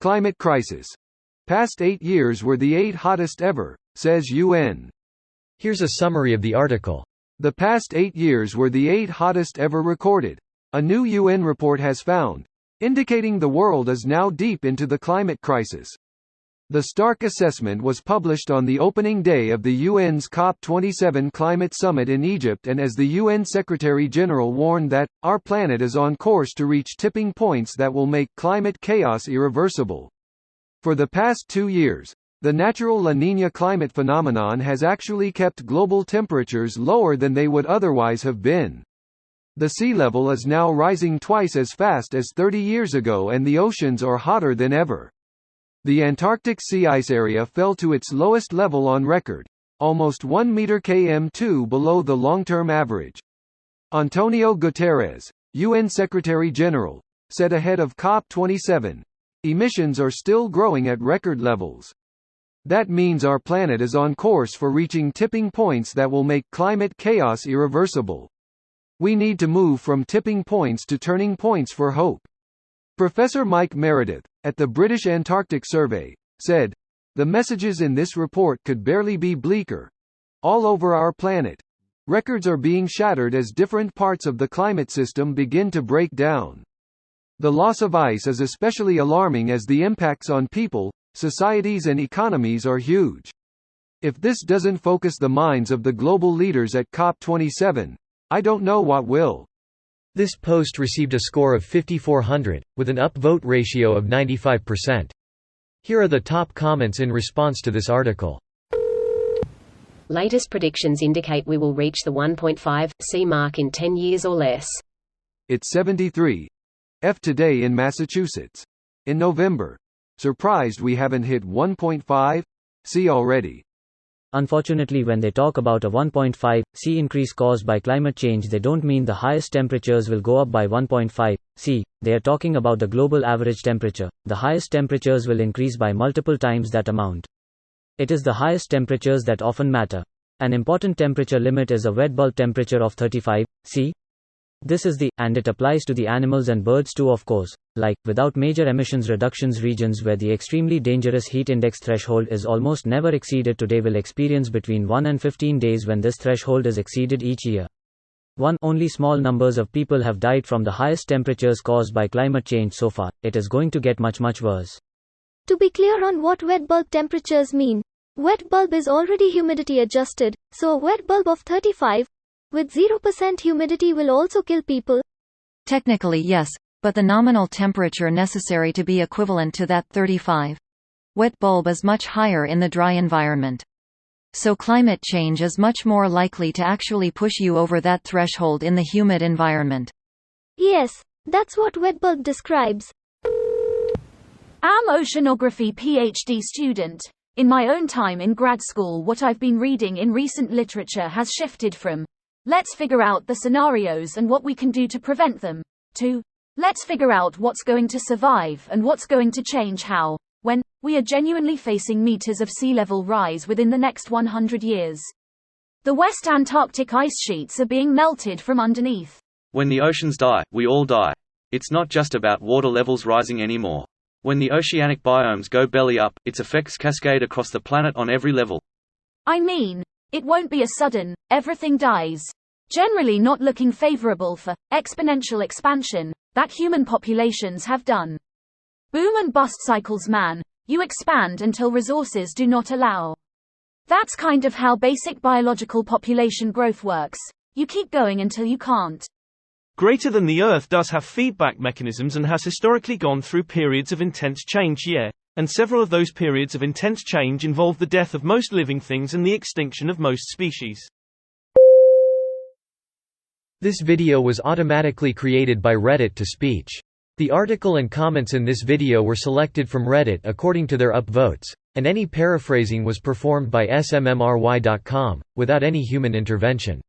Climate crisis. Past 8 years were the 8 hottest ever, says UN. Here's a summary of the article. The past 8 years were the 8 hottest ever recorded, a new UN report has found, indicating the world is now deep into the climate crisis. The stark assessment was published on the opening day of the UN's COP27 climate summit in Egypt, and as the UN Secretary-General warned that, our planet is on course to reach tipping points that will make climate chaos irreversible. For the past 2 years, the natural La Niña climate phenomenon has actually kept global temperatures lower than they would otherwise have been. The sea level is now rising twice as fast as 30 years ago, and the oceans are hotter than ever. The Antarctic sea ice area fell to its lowest level on record, almost 1 meter km2 below the long-term average. Antonio Guterres, UN Secretary-General, said ahead of COP27, emissions are still growing at record levels. That means our planet is on course for reaching tipping points that will make climate chaos irreversible. We need to move from tipping points to turning points for hope. Professor Mike Meredith, at the British Antarctic Survey, said, "The messages in this report could barely be bleaker. All over our planet, records are being shattered as different parts of the climate system begin to break down. The loss of ice is especially alarming as the impacts on people, societies and economies are huge. If this doesn't focus the minds of the global leaders at COP27, I don't know what will." This post received a score of 5,400, with an upvote ratio of 95%. Here are the top comments in response to this article. Latest predictions indicate we will reach the 1.5 C mark in 10 years or less. It's 73 F today in Massachusetts. In November. Surprised we haven't hit 1.5 C already. Unfortunately, when they talk about a 1.5 C increase caused by climate change, they don't mean the highest temperatures will go up by 1.5 C. They are talking about the global average temperature. The highest temperatures will increase by multiple times that amount. It is the highest temperatures that often matter. An important temperature limit is a wet bulb temperature of 35 C. This is and it applies to the animals and birds too, of course. Like, without major emissions reductions, regions where the extremely dangerous heat index threshold is almost never exceeded today will experience between 1 and 15 days when this threshold is exceeded each year. Only small numbers of people have died from the highest temperatures caused by climate change so far. It is going to get much worse. To be clear on what wet bulb temperatures mean, wet bulb is already humidity adjusted, so a wet bulb of 35 with 0% humidity will also kill people? Technically yes, but the nominal temperature necessary to be equivalent to that 35 wet bulb is much higher in the dry environment. So climate change is much more likely to actually push you over that threshold in the humid environment. Yes, that's what wet bulb describes. I'm oceanography PhD student. In my own time in grad school, what I've been reading in recent literature has shifted from let's figure out the scenarios and what we can do to prevent them, to let's figure out what's going to survive and what's going to change how, when, we are genuinely facing meters of sea level rise within the next 100 years. The West Antarctic ice sheets are being melted from underneath. When the oceans die, we all die. It's not just about water levels rising anymore. When the oceanic biomes go belly up, its effects cascade across the planet on every level. I mean, it won't be a sudden, everything dies. Generally not looking favorable for exponential expansion that human populations have done. Boom and bust cycles, man. You expand until resources do not allow. That's kind of how basic biological population growth works. You keep going until you can't. Greater than the Earth does have feedback mechanisms and has historically gone through periods of intense change, and several of those periods of intense change involve the death of most living things and the extinction of most species. This video was automatically created by Reddit to speech. The article and comments in this video were selected from Reddit according to their upvotes, and any paraphrasing was performed by smmry.com, without any human intervention.